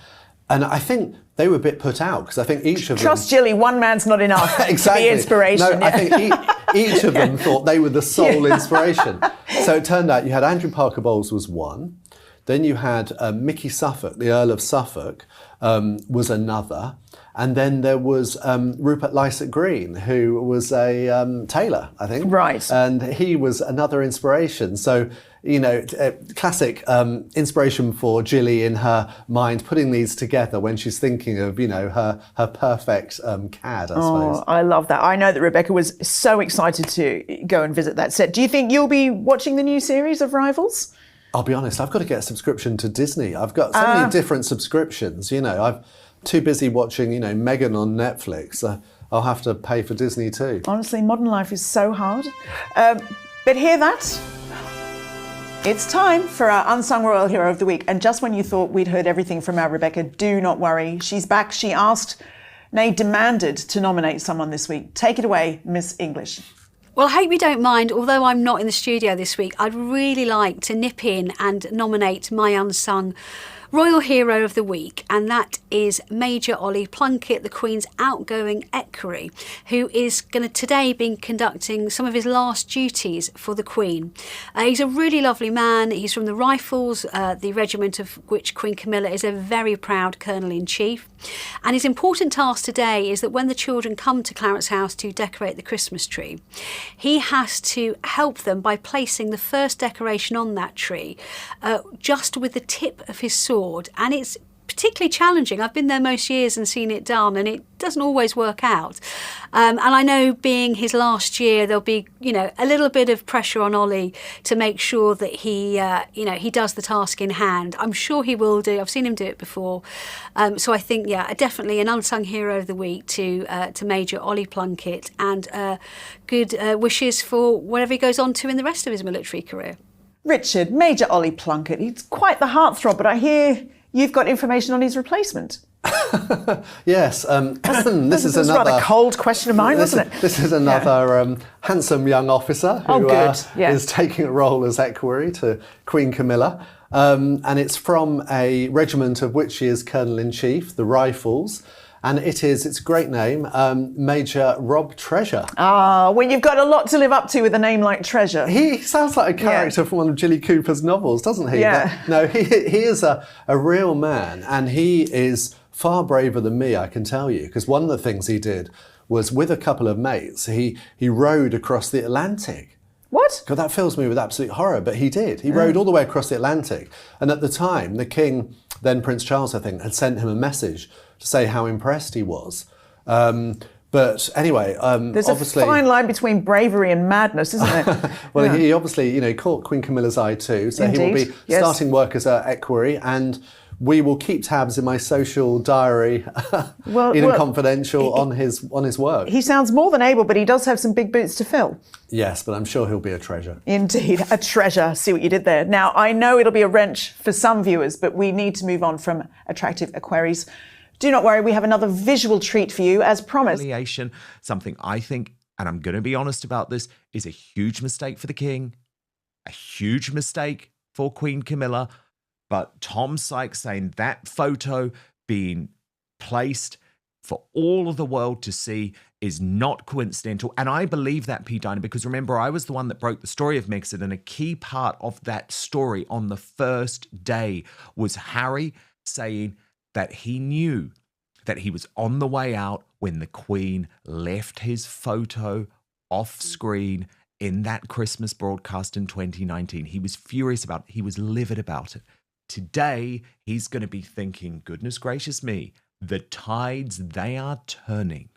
B: And I think they were a bit put out because I think each of them...
A: Trust Jilly, one man's not enough
B: exactly.
A: to be inspiration.
B: No, I think each of them thought they were the sole inspiration. So it turned out you had Andrew Parker Bowles was one. Then you had Mickey Suffolk, the Earl of Suffolk, was another. And then there was Rupert Lycett Green, who was a tailor, I think.
A: Right.
B: And he was another inspiration. So, classic inspiration for Jilly in her mind, putting these together when she's thinking of, her perfect cad, I suppose.
A: Oh, I love that. I know that Rebecca was so excited to go and visit that set. Do you think you'll be watching the new series of Rivals?
B: I'll be honest, I've got to get a subscription to Disney. I've got so many different subscriptions, I'm too busy watching, Meghan on Netflix. I'll have to pay for Disney too.
A: Honestly, modern life is so hard. But hear that? It's time for our Unsung Royal Hero of the Week. And just when you thought we'd heard everything from our Rebecca, do not worry. She's back. She asked, nay, demanded to nominate someone this week. Take it away, Miss English.
C: Well, I hope you don't mind, although I'm not in the studio this week, I'd really like to nip in and nominate my unsung Royal Hero of the Week, and that is Major Ollie Plunkett, the Queen's outgoing equerry, who is going to today be conducting some of his last duties for the Queen. He's a really lovely man. He's from the Rifles, the regiment of which Queen Camilla is a very proud Colonel-in-Chief. And his important task today is that when the children come to Clarence House to decorate the Christmas tree, he has to help them by placing the first decoration on that tree just with the tip of his sword. And it's particularly challenging. I've been there most years and seen it done, and it doesn't always work out. And I know being his last year, there'll be, a little bit of pressure on Ollie to make sure that he, he does the task in hand. I'm sure he will do. I've seen him do it before. So I think, definitely an unsung hero of the week to Major Ollie Plunkett, and good wishes for whatever he goes on to in the rest of his military career.
A: Richard, Major Ollie Plunkett, he's quite the heartthrob, but I hear you've got information on his replacement.
B: Yes, this is another
A: rather cold question of mine, wasn't it?
B: This is another handsome young officer who is taking a role as equerry to Queen Camilla, and it's from a regiment of which he is Colonel-in-Chief, the Rifles. And it's a great name, Major Rob Treasure.
A: Well, you've got a lot to live up to with a name like Treasure.
B: He sounds like a character from one of Jilly Cooper's novels, doesn't he?
A: Yeah.
B: But no, he is a real man, and he is far braver than me, I can tell you, because one of the things he did was, with a couple of mates, he rowed across the Atlantic.
A: What?
B: God, that fills me with absolute horror, but he did. He rowed all the way across the Atlantic, and at the time, the King, then Prince Charles, I think, had sent him a message to say how impressed he was. But anyway,
A: there's
B: obviously...
A: a fine line between bravery and madness, isn't there?
B: Well, he obviously, caught Queen Camilla's eye too, so
A: Indeed.
B: he will be starting work as an equerry, and we will keep tabs in my social diary, confidential on his work.
A: He sounds more than able, but he does have some big boots to fill.
B: Yes, but I'm sure he'll be a treasure.
A: Indeed, a treasure. See what you did there. Now, I know it'll be a wrench for some viewers, but we need to move on from attractive equerries. Do not worry, we have another visual treat for you, as promised.
F: Something I think, and I'm going to be honest about this, is a huge mistake for the King, a huge mistake for Queen Camilla. But Tom Sykes saying that photo being placed for all of the world to see is not coincidental. And I believe that, P. Dinah, because remember, I was the one that broke the story of Meghan, and a key part of that story on the first day was Harry saying that he knew that he was on the way out when the Queen left his photo off screen in that Christmas broadcast in 2019. He was furious about it. He was livid about it. Today, he's going to be thinking, goodness gracious me, the tides, they are turning.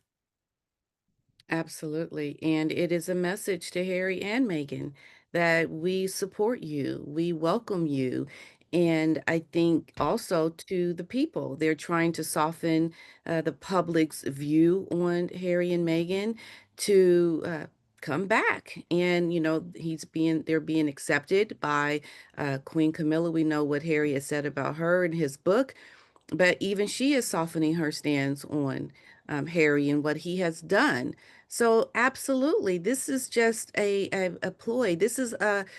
G: Absolutely. And it is a message to Harry and Meghan that we support you, we welcome you. And I think also to the people, they're trying to soften the public's view on Harry and Meghan to come back. And, they're being accepted by Queen Camilla. We know what Harry has said about her in his book. But even she is softening her stance on Harry and what he has done. So absolutely, this is just a ploy. This is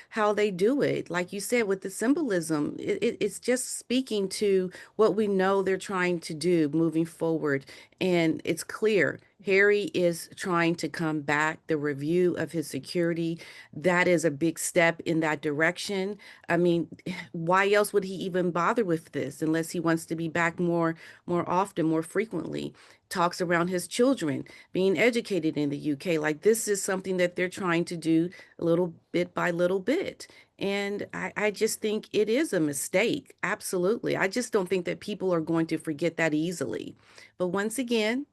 G: how they do it. Like you said, with the symbolism, it's just speaking to what we know they're trying to do moving forward. And it's clear Harry is trying to come back. The review of his security, that is a big step in that direction. I mean, why else would he even bother with this unless he wants to be back more often, more frequently? Talks around his children being educated in the UK. Like this is something that they're trying to do a little bit by little bit. And I just think it is a mistake. Absolutely. I just don't think that people are going to forget that easily. But once again,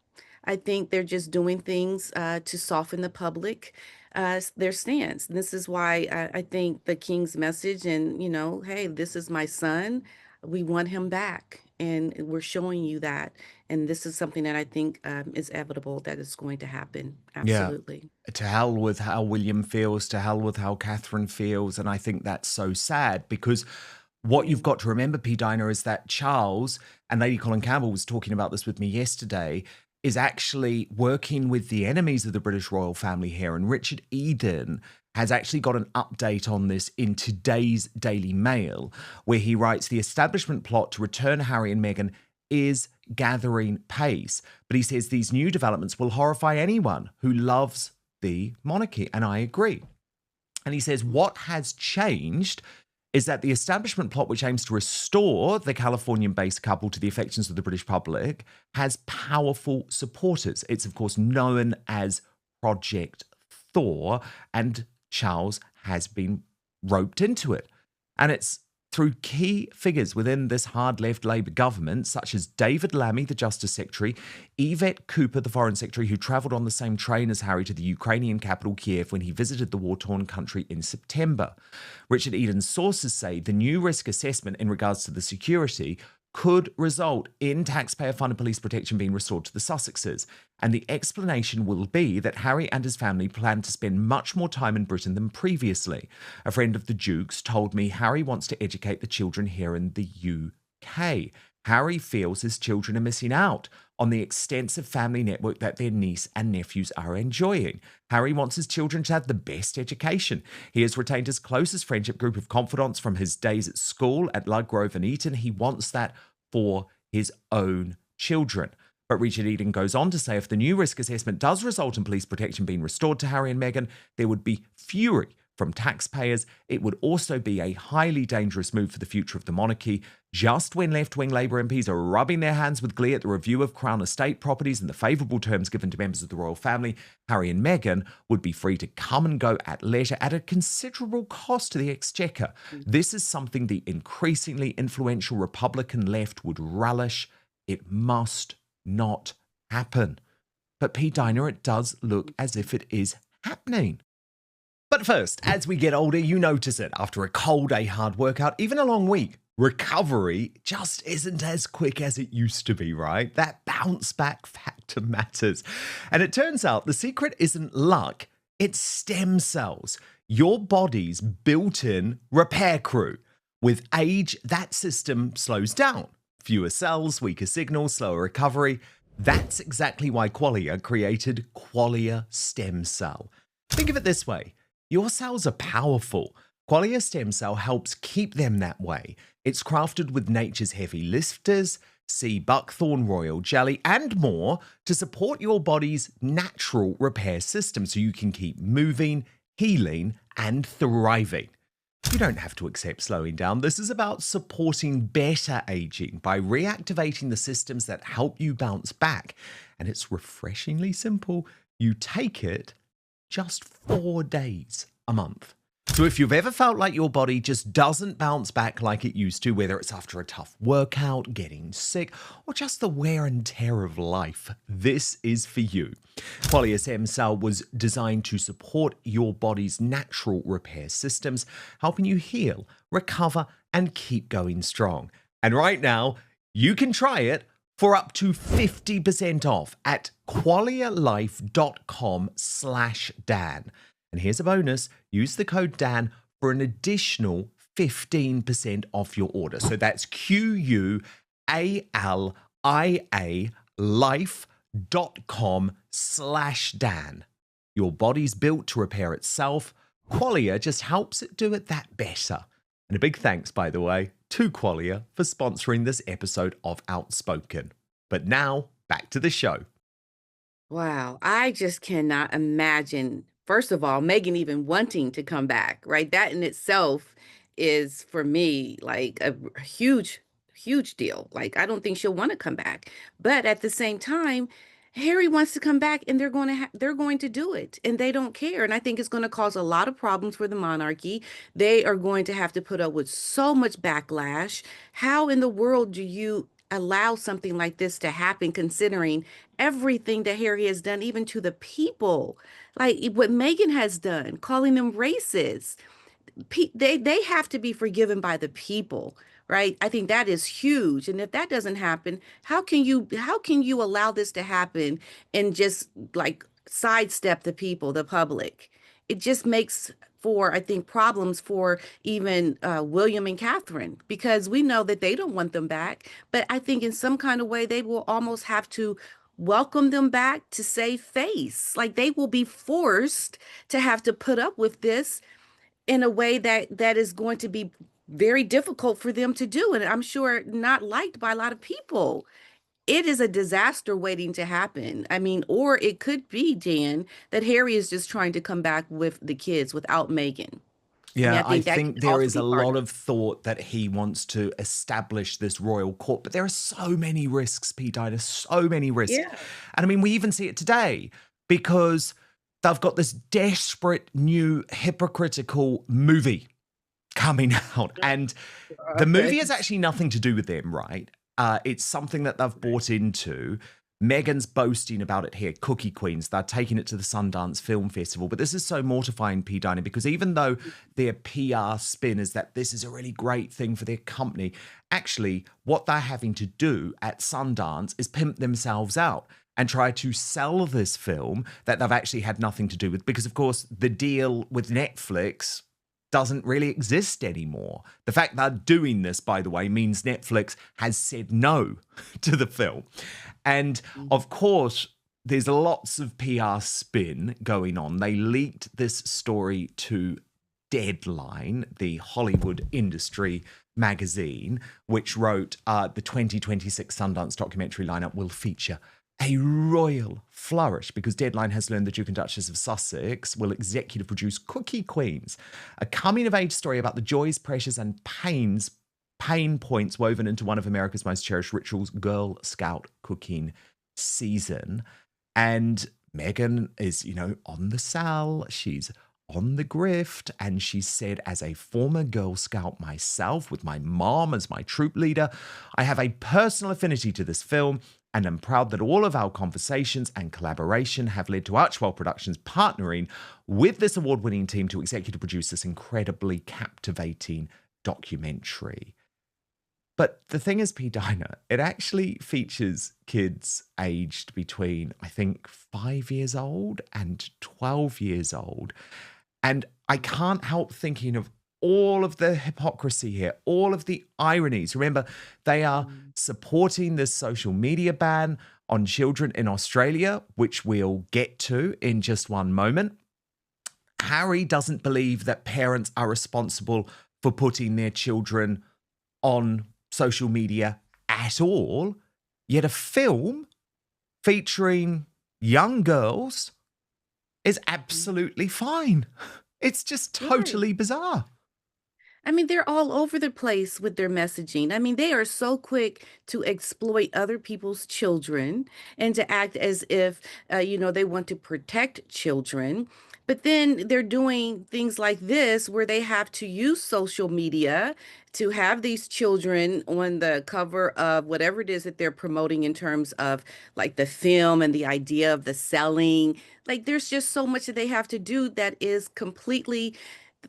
G: I think they're just doing things to soften the public, their stance. This is why I think the king's message and, hey, this is my son. We want him back. And we're showing you that. And this is something that I think is inevitable that is going to happen. Absolutely.
F: Yeah. To hell with how William feels, to hell with how Catherine feels. And I think that's so sad because what you've got to remember, P. Dinah, is that Charles, and Lady Colin Campbell was talking about this with me yesterday, is actually working with the enemies of the British royal family here. And Richard Eden has actually got an update on this in today's Daily Mail, where he writes, the establishment plot to return Harry and Meghan is gathering pace. But he says these new developments will horrify anyone who loves the monarchy. And I agree. And he says what has changed is that the establishment plot, which aims to restore the Californian-based couple to the affections of the British public, has powerful supporters. It's, of course, known as Project Thor, and Charles has been roped into it. And it's through key figures within this hard-left Labour government, such as David Lammy, the Justice Secretary, Yvette Cooper, the Foreign Secretary, who travelled on the same train as Harry to the Ukrainian capital, Kiev, when he visited the war-torn country in September. Richard Eden's sources say the new risk assessment in regards to the security could result in taxpayer-funded police protection being restored to the Sussexes. And the explanation will be that Harry and his family plan to spend much more time in Britain than previously. A friend of the Duke's told me Harry wants to educate the children here in the UK. Harry feels his children are missing out on the extensive family network that their niece and nephews are enjoying. Harry wants his children to have the best education. He has retained his closest friendship group of confidants from his days at school at Ludgrove and Eton. He wants that for his own children. But Richard Eden goes on to say if the new risk assessment does result in police protection being restored to Harry and Meghan, there would be fury from taxpayers. It would also be a highly dangerous move for the future of the monarchy. Just when left-wing Labour MPs are rubbing their hands with glee at the review of Crown estate properties and the favourable terms given to members of the royal family, Harry and Meghan would be free to come and go at leisure at a considerable cost to the Exchequer. This is something the increasingly influential Republican left would relish. It must not happen. But P. Dinah, it does look as if it is happening. But first, as we get older, you notice it. After a cold day, hard workout, even a long week, recovery just isn't as quick as it used to be, right? That bounce back factor matters. And it turns out the secret isn't luck, it's stem cells, your body's built-in repair crew. With age, that system slows down. Fewer cells, weaker signals, slower recovery. That's exactly why Qualia created Qualia Stem Cell. Think of it this way. Your cells are powerful. Qualia Stem Cell helps keep them that way. It's crafted with nature's heavy lifters, sea buckthorn, royal jelly, and more to support your body's natural repair system so you can keep moving, healing, and thriving. You don't have to accept slowing down. This is about supporting better aging by reactivating the systems that help you bounce back. And it's refreshingly simple. You take it just 4 days a month. So if you've ever felt like your body just doesn't bounce back like it used to, whether it's after a tough workout, getting sick, or just the wear and tear of life, this is for you. Qualia Stem Cell was designed to support your body's natural repair systems, helping you heal, recover, and keep going strong. And right now, you can try it for up to 50% off at qualialife.com/Dan. And here's a bonus. Use the code Dan for an additional 15% off your order. So that's QUALIA life.com/Dan. Your body's built to repair itself. Qualia just helps it do it that better. And a big thanks, by the way, to Qualia for sponsoring this episode of Outspoken. But now, back to the show.
G: Wow, I just cannot imagine, first of all, Megan even wanting to come back, right? That in itself is for me like a huge, huge deal. Like, I don't think she'll want to come back. But at the same time, Harry wants to come back and they're going to do it and they don't care. And I think it's going to cause a lot of problems for the monarchy. They are going to have to put up with so much backlash. How in the world do you allow something like this to happen, considering everything that Harry has done, even to the people, like what Meghan has done, calling them racist? They have to be forgiven by the people, right? I think that is huge. And if that doesn't happen, how can you allow this to happen and just like sidestep the people, the public? It just makes for, I think, problems for even William and Catherine, because we know that they don't want them back. But I think in some kind of way, they will almost have to welcome them back to save face. Like they will be forced to have to put up with this in a way that is going to be very difficult for them to do, and I'm sure not liked by a lot of people. It is a disaster waiting to happen. I mean, or it could be, Jan, that Harry is just trying to come back with the kids without Meghan. I mean,
F: Yeah,
G: I
F: I
G: think that
F: think
G: could
F: there
G: also
F: is
G: be
F: a
G: part
F: lot
G: of
F: of thought that he wants to establish this royal court, but there are so many risks, P. Diner, so many risks.
G: Yeah.
F: And I mean, we even see it today because they've got this desperate new hypocritical movie coming out. And the movie
G: Okay.
F: has actually nothing to do with them, right? It's something that they've bought into. Meghan's boasting about it here, Cookie Queens. They're taking it to the Sundance Film Festival. But this is so mortifying, P. Diner, because even though their PR spin is that this is a really great thing for their company, actually, what they're having to do at Sundance is pimp themselves out and try to sell this film that they've actually had nothing to do with. Because, of course, the deal with Netflix doesn't really exist anymore. The fact they're doing this, by the way, means Netflix has said no to the film. And of course, there's lots of PR spin going on. They leaked this story to Deadline, the Hollywood industry magazine, which wrote the 2026 Sundance documentary lineup will feature a royal flourish because Deadline has learned the Duke and Duchess of Sussex will executive produce Cookie Queens, a coming-of-age story about the joys, pressures, and pain points woven into one of America's most cherished rituals, Girl Scout cooking season. And Meghan is, on the sal. She's on the grift. And she said, as a former Girl Scout myself, with my mom as my troop leader, I have a personal affinity to this film. And I'm proud that all of our conversations and collaboration have led to Archwell Productions partnering with this award-winning team to executive produce this incredibly captivating documentary. But the thing is, P. Diner, it actually features kids aged between, I think, 5 years old and 12 years old. And I can't help thinking of all of the hypocrisy here, all of the ironies. Remember, they are supporting this social media ban on children in Australia, which we'll get to in just one moment. Harry doesn't believe that parents are responsible for putting their children on social media at all, yet a film featuring young girls is absolutely fine. It's just totally bizarre.
G: I mean, they're all over the place with their messaging. I mean, they are so quick to exploit other people's children and to act as if, they want to protect children. But then they're doing things like this where they have to use social media to have these children on the cover of whatever it is that they're promoting in terms of like the film and the idea of the selling. Like there's just so much that they have to do that is completely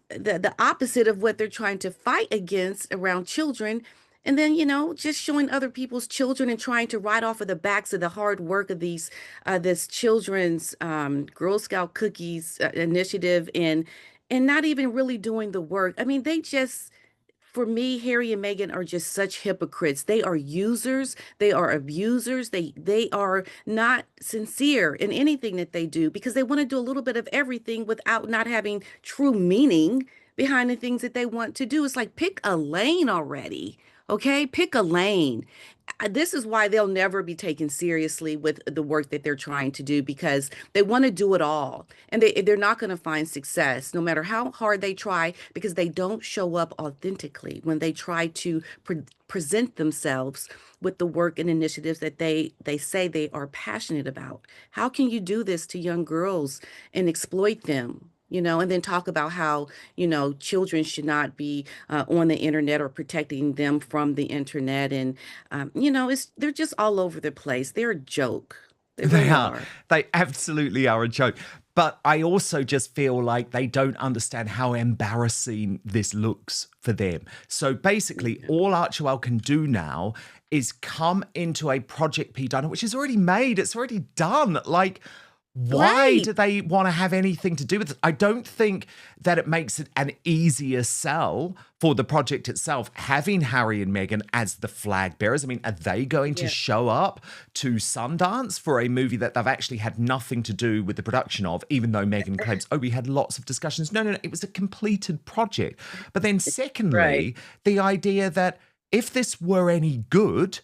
G: the opposite of what they're trying to fight against around children. And then, just showing other people's children and trying to write off of the backs of the hard work of this children's Girl Scout cookies initiative, and not even really doing the work. I mean, they just, for me, Harry and Meghan are just such hypocrites. They are users, they are abusers, they are not sincere in anything that they do because they want to do a little bit of everything without not having true meaning behind the things that they want to do. It's like pick a lane already. Okay, pick a lane. This is why they'll never be taken seriously with the work that they're trying to do because they want to do it all and they're not going to find success no matter how hard they try because they don't show up authentically when they try to present themselves with the work and initiatives that they say they are passionate about. How can you do this to young girls and exploit them? And then talk about how, children should not be on the internet or protecting them from the internet. And, they're just all over the place. They're a joke. They
F: They
G: really
F: are.
G: are.
F: They absolutely are a joke. But I also just feel like they don't understand how embarrassing this looks for them. So basically, all Archewell can do now is come into a Project P Diner, which is already made. It's already done. Like, why
G: Right.
F: do they want to have anything to do with it? I don't think that it makes it an easier sell for the project itself, having Harry and Meghan as the flag bearers. I mean, are they going to
G: Yeah.
F: show up to Sundance for a movie that they've actually had nothing to do with the production of, even though Meghan claims, we had lots of discussions. No, it was a completed project. But then secondly,
G: Right.
F: the idea that if this were any good,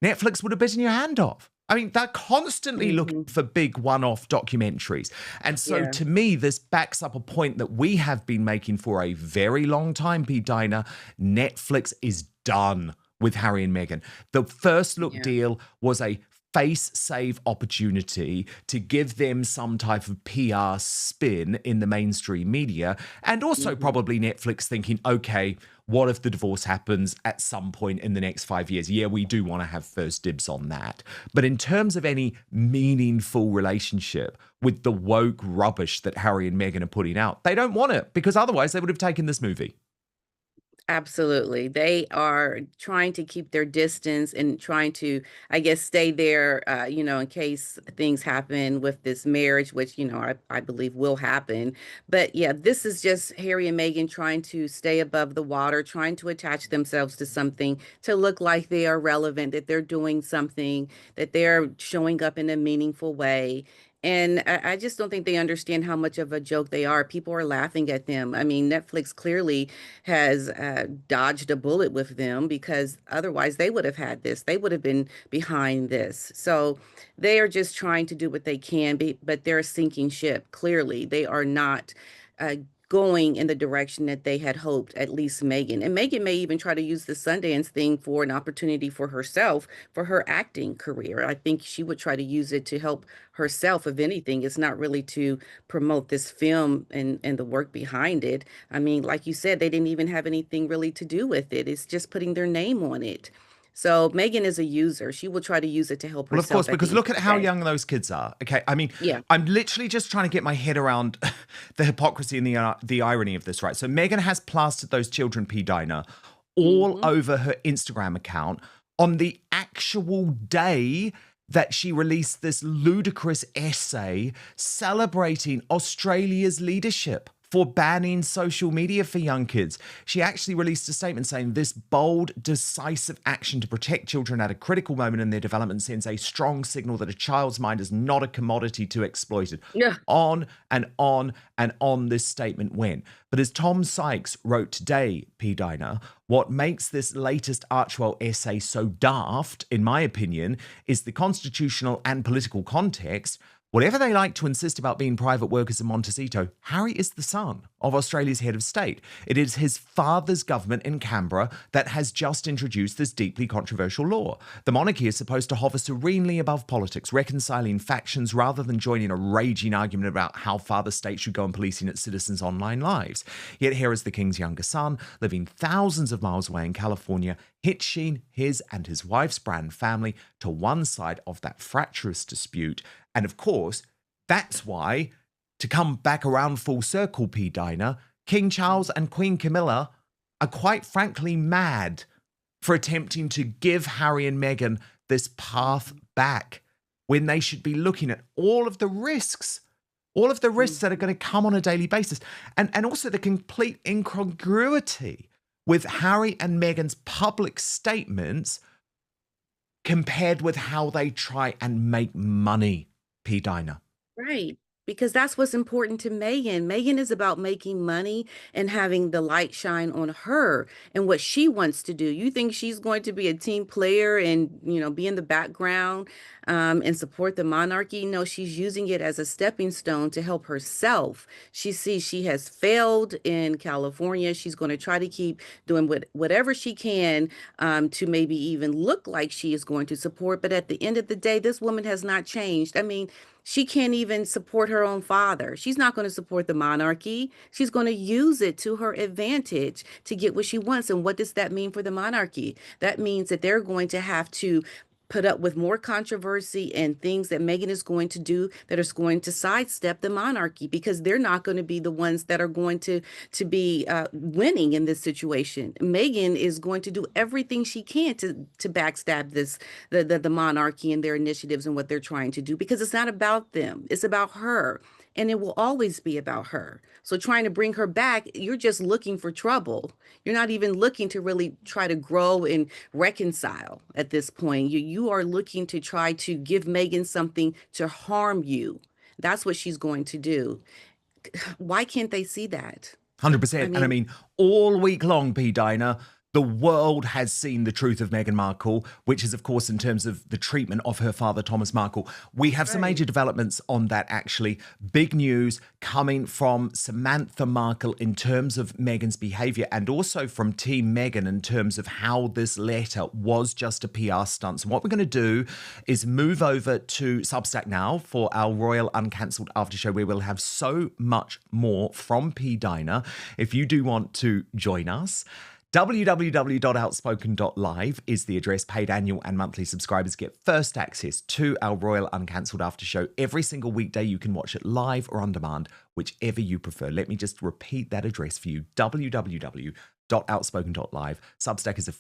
F: Netflix would have bitten your hand off. I mean, they're constantly looking for big one-off documentaries. And so
G: Yeah.
F: to me, this backs up a point that we have been making for a very long time, P. Dina. Netflix is done with Harry and Meghan. The first look
G: Yeah.
F: deal was a face-save opportunity to give them some type of PR spin in the mainstream media. And also probably Netflix thinking, okay, what if the divorce happens at some point in the next 5 years? Yeah, we do want to have first dibs on that. But in terms of any meaningful relationship with the woke rubbish that Harry and Meghan are putting out, they don't want it because otherwise they would have taken this movie.
G: Absolutely. They are trying to keep their distance and trying to, I guess, stay there, in case things happen with this marriage, which, I believe will happen. But yeah, this is just Harry and Meghan trying to stay above the water, trying to attach themselves to something to look like they are relevant, that they're doing something, that they're showing up in a meaningful way. And I just don't think they understand how much of a joke they are. People are laughing at them. I mean, Netflix clearly has dodged a bullet with them because otherwise they would have had this. They would have been behind this. So they are just trying to do what they can, but they're a sinking ship. Clearly, they are not going in the direction that they had hoped, at least Meghan. And Meghan may even try to use the Sundance thing for an opportunity for herself, for her acting career. I think she would try to use it to help herself, if anything. It's not really to promote this film and the work behind it. I mean, like you said, they didn't even have anything really to do with it. It's just putting their name on it. So Meghan is a user. She will try to use it to help
F: Well, of
G: herself
F: course,
G: at
F: because
G: the
F: look
G: end
F: at
G: of the
F: how
G: day.
F: young those kids are. Okay, I mean,
G: Yeah.
F: I'm literally just trying to get my head around the hypocrisy and the irony of this, right? So Meghan has plastered those children, P. Dina, all over her Instagram account on the actual day that she released this ludicrous essay celebrating Australia's leadership for banning social media for young kids. She actually released a statement saying this bold, decisive action to protect children at a critical moment in their development sends a strong signal that a child's mind is not a commodity to exploit it.
G: Yeah.
F: On and on and on this statement went. But as Tom Sykes wrote today, P. Dina, what makes this latest Archewell essay so daft, in my opinion, is the constitutional and political context. Whatever they like to insist about being private workers in Montecito, Harry is the son of Australia's head of state. It is his father's government in Canberra that has just introduced this deeply controversial law. The monarchy is supposed to hover serenely above politics, reconciling factions rather than joining a raging argument about how far the state should go in policing its citizens' online lives. Yet here is the king's younger son, living thousands of miles away in California, hitching his and his wife's Brand family to one side of that fractious dispute. And of course, that's why, to come back around full circle, P. Diner, King Charles and Queen Camilla are quite frankly mad for attempting to give Harry and Meghan this path back when they should be looking at all of the risks that are going to come on a daily basis. And also the complete incongruity with Harry and Meghan's public statements compared with how they try and make money, P. Diner.
G: Right. Because that's what's important to Meghan. Meghan is about making money and having the light shine on her and what she wants to do. You think she's going to be a team player and, be in the background and support the monarchy? No, she's using it as a stepping stone to help herself. She sees she has failed in California. She's going to try to keep doing whatever she can to maybe even look like she is going to support. But at the end of the day, this woman has not changed. I mean, she can't even support her own father. She's not going to support the monarchy. She's going to use it to her advantage to get what she wants. And what does that mean for the monarchy? That means that they're going to have to put up with more controversy and things that Meghan is going to do that is going to sidestep the monarchy, because they're not going to be the ones that are going to be winning in this situation. Meghan is going to do everything she can to backstab the monarchy and their initiatives and what they're trying to do, because it's not about them. It's about her. And it will always be about her. So trying to bring her back, you're just looking for trouble. You're not even looking to really try to grow and reconcile at this point. You are looking to try to give Meghan something to harm you. That's what she's going to do. Why can't they see that?
F: 100%. And I mean, all week long, P. Diner, the world has seen the truth of Meghan Markle, which is, of course, in terms of the treatment of her father, Thomas Markle. We have some major developments on that, actually. Big news coming from Samantha Markle in terms of Meghan's behaviour, and also from Team Meghan in terms of how this letter was just a PR stunt. So what we're going to do is move over to Substack now for our Royal Uncancelled After Show, where we'll have so much more from P. Diner. If you do want to join us, www.outspoken.live is the address. Paid annual and monthly subscribers get first access to our Royal Uncancelled After Show every single weekday. You can watch it live or on demand, whichever you prefer. Let me just repeat that address for you. www.outspoken.live. Substack is a